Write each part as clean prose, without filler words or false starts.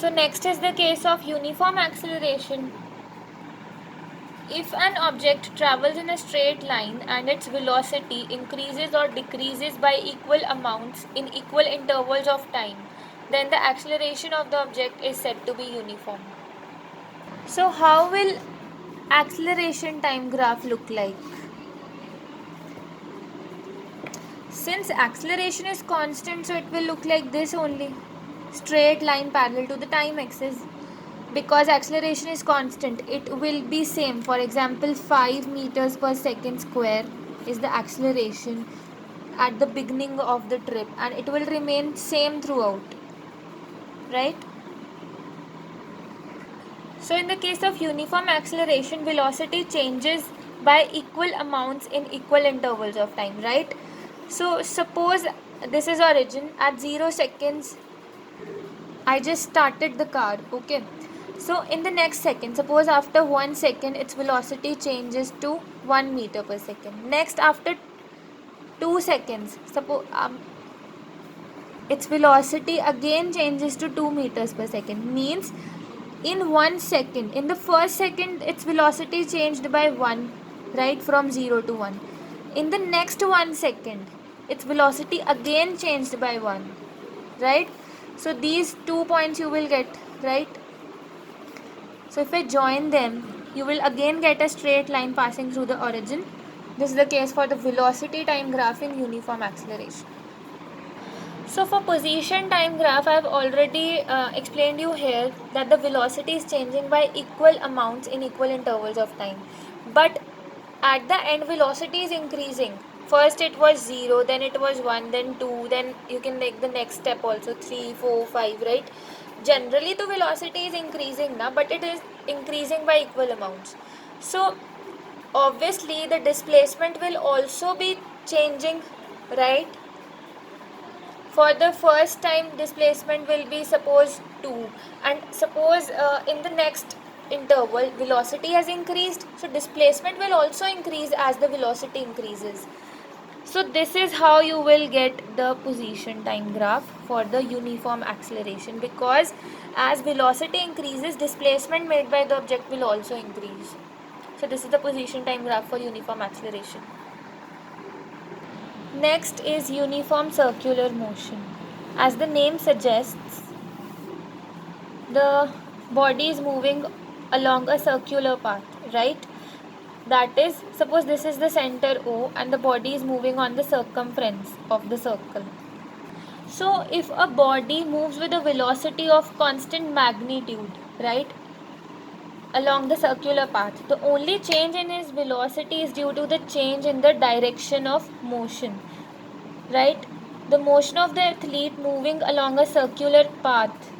So next is the case of uniform acceleration. If an object travels in a straight line and its velocity increases or decreases by equal amounts in equal intervals of time, then the acceleration of the object is said to be uniform. So how will acceleration time graph look like? Since acceleration is constant, so it will look like this only. Straight line parallel to the time axis. Because acceleration is constant, it will be same. For example, 5 meters per second square is the acceleration at the beginning of the trip, and it will remain same throughout, right? So in the case of uniform acceleration, velocity changes by equal amounts in equal intervals of time, right? So suppose this is origin. At 0 seconds I just started the car, okay? So in the next second, suppose after 1 second its velocity changes to 1 meter per second. Next, after 2 seconds, suppose its velocity again changes to 2 meters per second. Means in 1 second, in the first second its velocity changed by 1, right, from 0 to 1. In the next 1 second its velocity again changed by 1, right? So these 2 points you will get, right? So if I join them, you will again get a straight line passing through the origin. This is the case for the velocity time graph in uniform acceleration. So for position time graph, I have already explained you here that the velocity is changing by equal amounts in equal intervals of time. But at the end, velocity is increasing. First it was 0, then it was 1, then 2, then you can make the next step also 3, 4, 5, right? Generally the velocity is increasing now, but it is increasing by equal amounts. So obviously the displacement will also be changing, right? For the first time displacement will be suppose 2, and suppose in the next interval velocity has increased, so displacement will also increase as the velocity increases. So this is how you will get the position time graph for the uniform acceleration, because as velocity increases, displacement made by the object will also increase. So this is the position time graph for uniform acceleration. Next is uniform circular motion. As the name suggests, the body is moving along a circular path, right? That is, suppose this is the center O and the body is moving on the circumference of the circle. So if a body moves with a velocity of constant magnitude, right, along the circular path, the only change in its velocity is due to the change in the direction of motion, right? The motion of the athlete moving along a circular path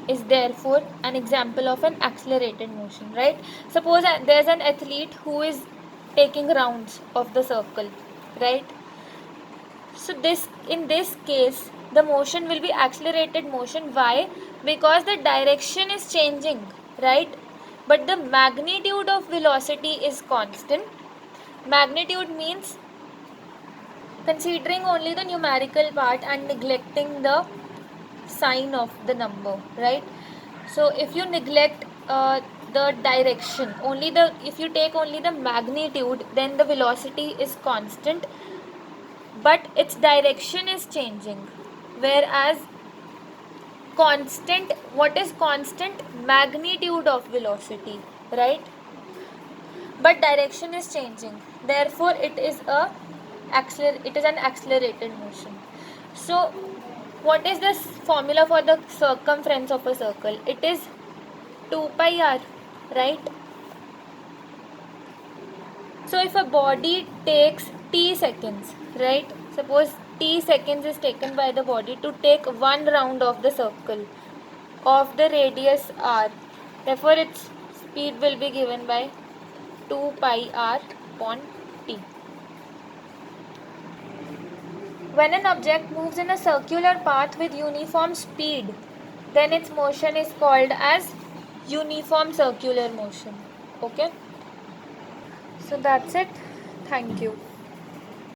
is therefore an example of an accelerated motion, right? Suppose there's an athlete who is taking rounds of the circle, right? So in this case the motion will be accelerated motion. Why? Because the direction is changing, right? But the magnitude of velocity is constant. Magnitude means considering only the numerical part and neglecting the sign of the number, right? So if you neglect the direction, if you take only the magnitude, then the velocity is constant, but its direction is changing. Whereas constant, what is constant? Magnitude of velocity, right? But direction is changing, therefore it is an accelerated motion. So what is the formula for the circumference of a circle? It is 2 pi r, right? So if a body takes t seconds, right, suppose t seconds is taken by the body to take one round of the circle of the radius r, therefore its speed will be given by 2 pi r upon t. When an object moves in a circular path with uniform speed, then its motion is called as uniform circular motion. Okay? So that's it. Thank you.